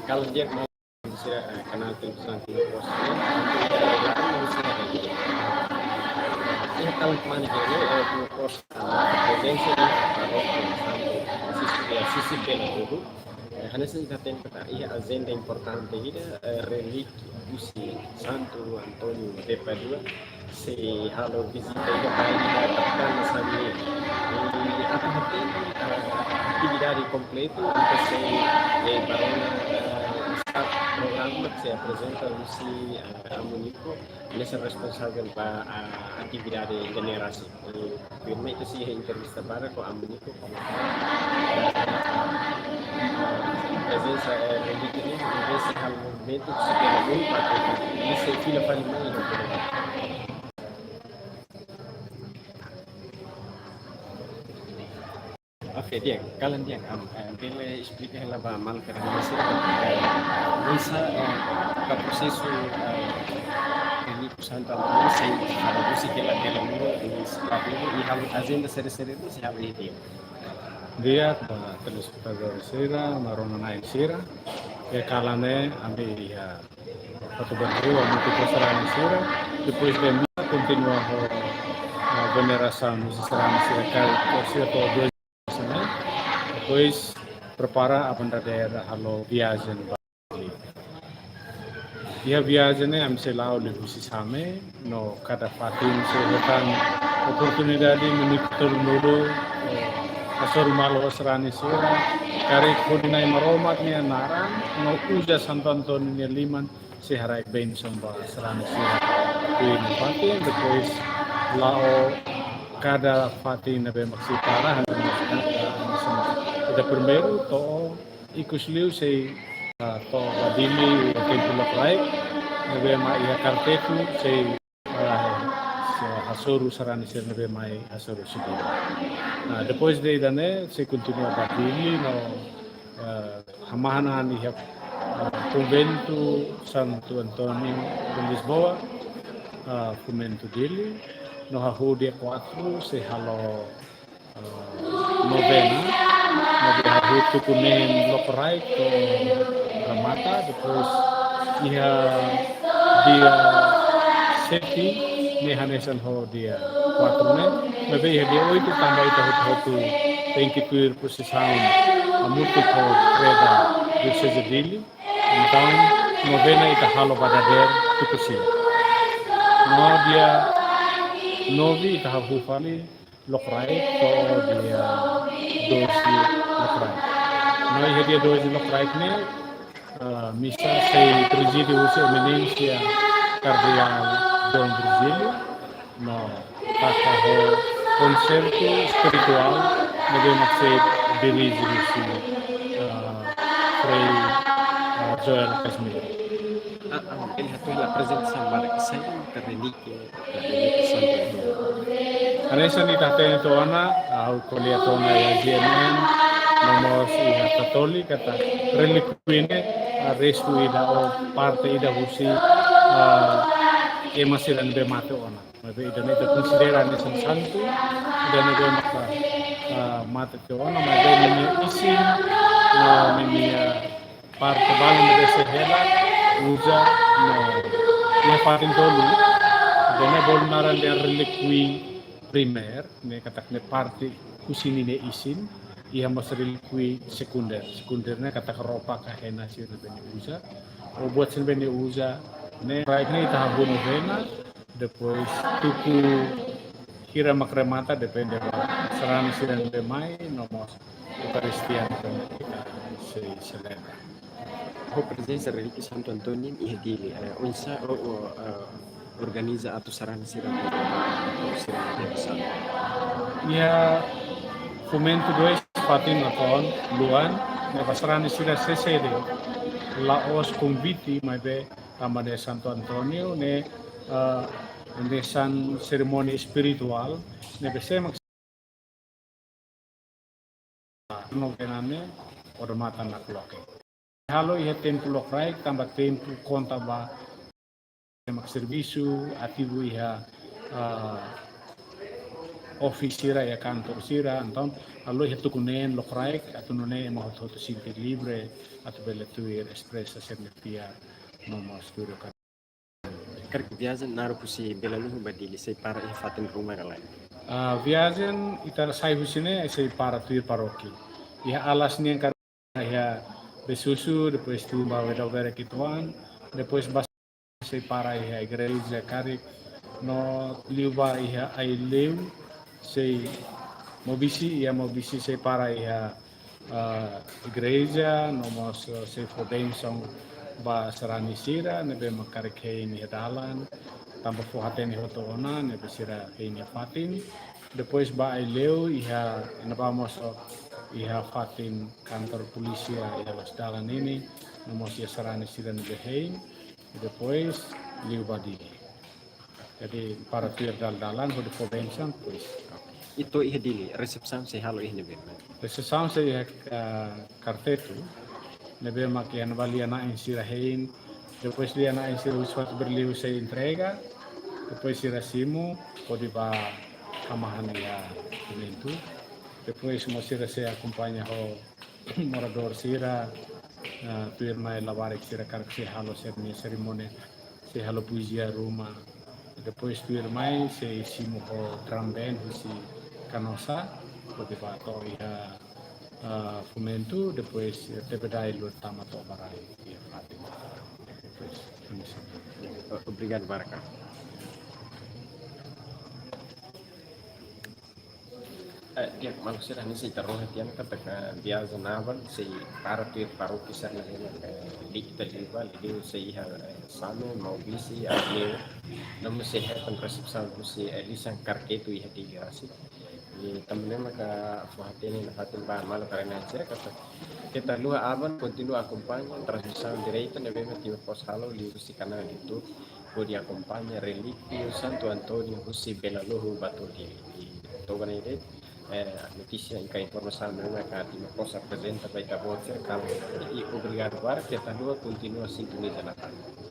Kalau dia mau kanal television pos ini kalau kemana dia pos presensi di parroquia sampai sisi pela dulu hanya saja kata iya agenda importante ida religi usi Santo Antonio de Padua se halo visita ida pada tekan sabi apa hati atividade completo então se barona programa que se apresenta Lucy Amunico, ele é responsável pela atividade de generação. Firma itu sih entrevista para com Amunico como presença religiosa, esse é o movimento que se tem muito para isso é filha para mim. Oke, dia kalian dia dele explica ela ba mal karena masih bisa ka proseso ini Santo Antônio sem harus que ela dela muro e hal agenda seri-seri itu siapa itu dia telespectador sira marona naik sira kalane ambil dia satu berdua muito passaran sira depois de missa continua a veneração nos serán sira por certo dois depois prepara a bandadeira halo viagem ia viagem am selau le busisame no cada fatin setan oportunidade monitor nodo asor malo serani sira kare kodinai maromat ni naran no uja Santo Antonio ni liman se harai ben somba serani sira kuin fatin depois lao cada fatin nabe maksi parah kita primeiro to ikusliu sei to badili templo praik nabe mai ia karteku sei hasoru sarani ser nabe mai hasoru sigi. Depois de dane se continua badili no hamahana ni convento Santo Antonio de Lisboa convento dele no dia 4 se halo novena Nabi kunen loperai ke Ramata, depois dia seti ni hanesan ho dia 4 ne, nabi dia 8 tambah itu hotu tengkikuir posisaun amutu ko kreda dulce jadili, então novena ita halo badader tukusi. No dia novi ita hufali lokrai ko dia dosi lokrai. Noi dia dosi lokrai ne misa sei presidi usi eminência cardeal Dom Virgílio no taka ho concerto espiritual no demo sei dirige usi Frei Joel Casimiro. Ele atuou a presença marca sempre relíquia Santo Antônio. Anesa ni tate to ana au kolia to na ya GMN nomor iha katolik kata relikuine restu ida o parte ida husi emasiran be mate ona mabe ida ne considera ne santo ida ne be maka mate to ona mabe ni isi no ni parte balu de sehela uja no ia parte tolu ida ne bolnaran de relikui primer ne katak ne parti kusini ne isin ia masril kui sekundernya katak ropa kahena sir bene usa o buat sen bene usa ne right ne tahun novena depois tuku kira makremata depende seran siran de mai nomos Eucaristia se celebra a presença relíquia Santo Antônio e dele onsa organiza atau sarana siram ia fomento 2 patin nakon luan na pasarani sila sesede laos conviti mai be tama de Santo Antonio ne san cerimoni spiritual ne bese mak no kename ormatan nakloke halo ia templo kraik tambah templo konta ba mak servisu atibu iha office sira ya kantor sira então allo ya tukunen lokraik atau nune mau hoto sinti libre atau bele tuir espressa sernetia nomor studio kan Kar viagem naru pusi belalu badili sei para fatin rumah kalai. viagem itar sai husine sei para tuir paroki ya alas nih kan ya besusu depois tu bawa vera kituan depois bas sei para ya igreja karik no liuba ya ai leu sei mobisi sei para ya igreja nomos sei fodensong ba serani sira nebe makarik ni dalan tambah fuhaten ni hotona nebe sira ni fatin depois ba ai leu iha nabamos iha fatin kantor polisi iha los dalan ini nomos ya serani sira nebe depois liuba di jadi para tuir dalan ho de fodensong pois Itu ihe dili resepsan sei halo ihe nebe. Resepção se carteto, nebe makian valia na insirahin, depois dia na insir uswat berliu se entrega, depois sirasimu pode ba kamahan ya itu, depois mo sira se acompanha ho morador sira, tuir mai lavar sira kar se halo cerimônia, se halo puisia rumah, depois tuir mai se simu ho drum band si canosa, pode ba to ia fomento, depois tebedai lu tama to barai ia fatin. Obrigado, Barca. Dia manusia ini sih taruh hatian kata biasa nawan si para tuir paroki sana di kita juga di saya sano mau bisi asli namun saya kan resepsi si lisang karke itu ya di garasi temennya maka fuhatin fatin bahan malu karena aja kata kita lu aban continua accompagna trasmissione diretta ne abbiamo attivo pos halo di questi canali YouTube poi di accompagna reliquio Santo Antonio così bella luhu batu di Togane noticia in informazione mereka di cosa presenta baita voce kalau obrigado bar kita dua continua sintonizzare